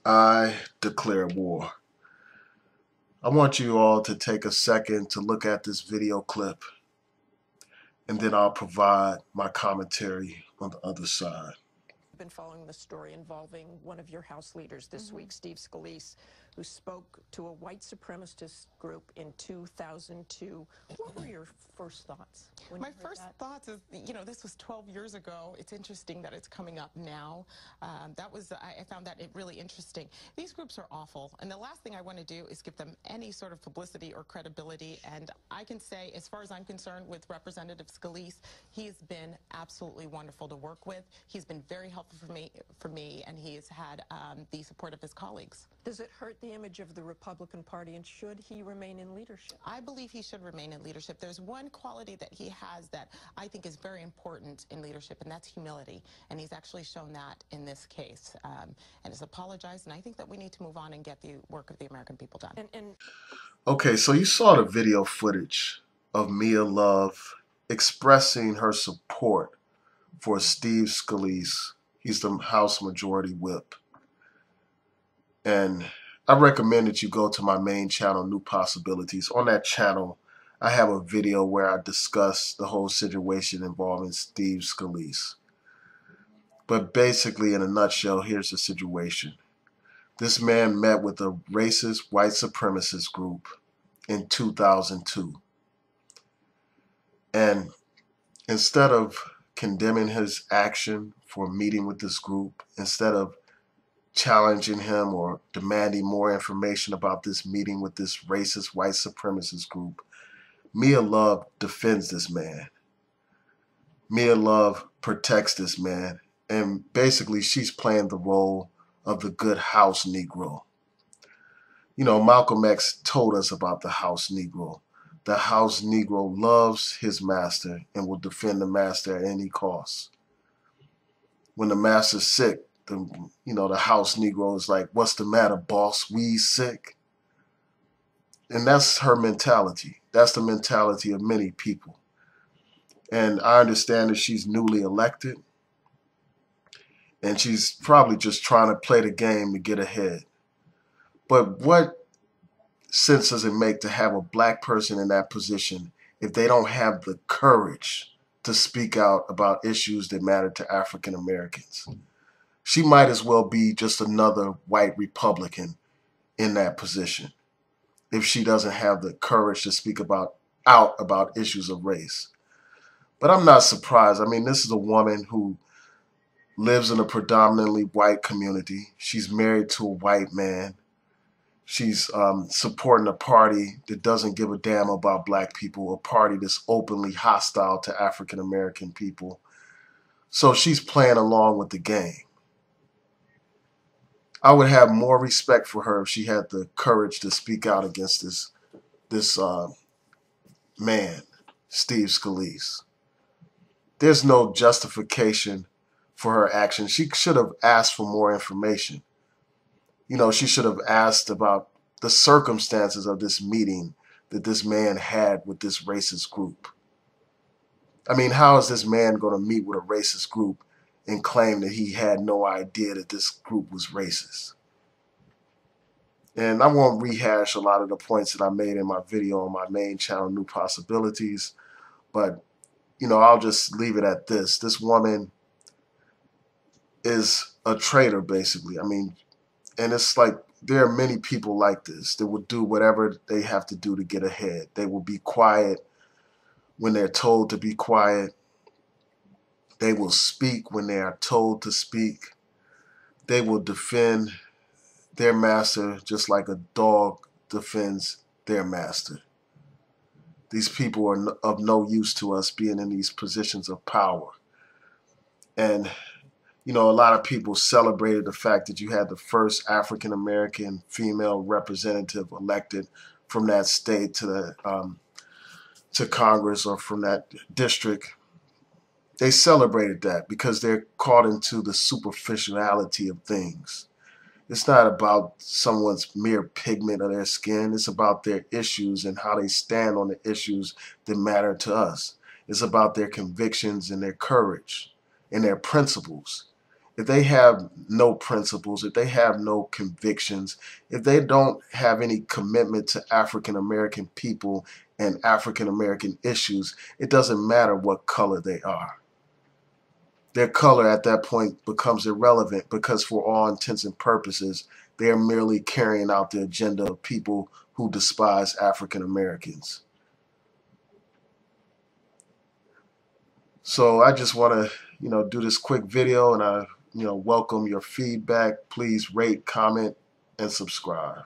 I declare war. I want you all to take a second to look at this video clip, and then I'll provide my commentary on the other side. Been following the story involving one of your House leaders this week, Steve Scalise, who spoke to a white supremacist group in 2002. What were your first thoughts when My you heard first that? thoughts is, this was 12 years ago. It's interesting that it's coming up now. I found that it really interesting. These groups are awful, and the last thing I want to do is give them any sort of publicity or credibility. And I can say, as far as I'm concerned, with Representative Scalise, he's been absolutely wonderful to work with. He's been very helpful for me, and he has had the support of his colleagues. Does it hurt the image of the Republican Party, and should he remain in leadership? I believe he should remain in leadership. There's one quality that he has that I think is very important in leadership, and that's humility. And he's actually shown that in this case, and has apologized. And I think that we need to move on and get the work of the American people done. Okay, so you saw the video footage of Mia Love expressing her support for Steve Scalise. He's the House Majority Whip. And I recommend that you go to my main channel, New Possibilities. On that channel, I have a video where I discuss the whole situation involving Steve Scalise. But basically, in a nutshell, here's the situation. This man met with a racist white supremacist group in 2002. And instead of condemning his action for meeting with this group, instead of challenging him or demanding more information about this meeting with this racist white supremacist group, Mia Love defends this man. Mia Love protects this man. And basically, she's playing the role of the good house Negro. You know, Malcolm X told us about the house Negro. The house Negro loves his master and will defend the master at any cost. When the master's sick, the house Negro is like, "What's the matter, boss? We sick?" And that's her mentality. That's the mentality of many people. And I understand that she's newly elected, and she's probably just trying to play the game to get ahead. But what sense does it make to have a black person in that position if they don't have the courage to speak out about issues that matter to African Americans? She might as well be just another white Republican in that position if she doesn't have the courage to speak out about issues of race. But I'm not surprised. I mean, this is a woman who lives in a predominantly white community. She's married to a white man. She's supporting a party that doesn't give a damn about black people, a party that's openly hostile to African American people. So she's playing along with the game. I would have more respect for her if she had the courage to speak out against this man, Steve Scalise. There's no justification for her actions. She should have asked for more information. You know, she should have asked about the circumstances of this meeting that this man had with this racist group. I mean, how is this man going to meet with a racist group and claim that he had no idea that this group was racist? And I won't rehash a lot of the points that I made in my video on my main channel, New Possibilities, but, I'll just leave it at this. This woman is a traitor, basically. I mean, and it's like there are many people like this that will do whatever they have to do to get ahead. They will be quiet when they're told to be quiet. They will speak when they are told to speak. They will defend their master just like a dog defends their master. These people are of no use to us being in these positions of power. And a lot of people celebrated the fact that you had the first African-American female representative elected from that state to Congress or from that district. They celebrated that because they're caught into the superficiality of things. It's not about someone's mere pigment of their skin. It's about their issues and how they stand on the issues that matter to us. It's about their convictions and their courage and their principles. if they have no principles, if they have no convictions, if they don't have any commitment to African American people and African American issues, it doesn't matter what color they are. Their color at that point becomes irrelevant, because for all intents and purposes, they are merely carrying out the agenda of people who despise African Americans. So I just want to, do this quick video, and I, welcome your feedback. Please rate, comment, and subscribe.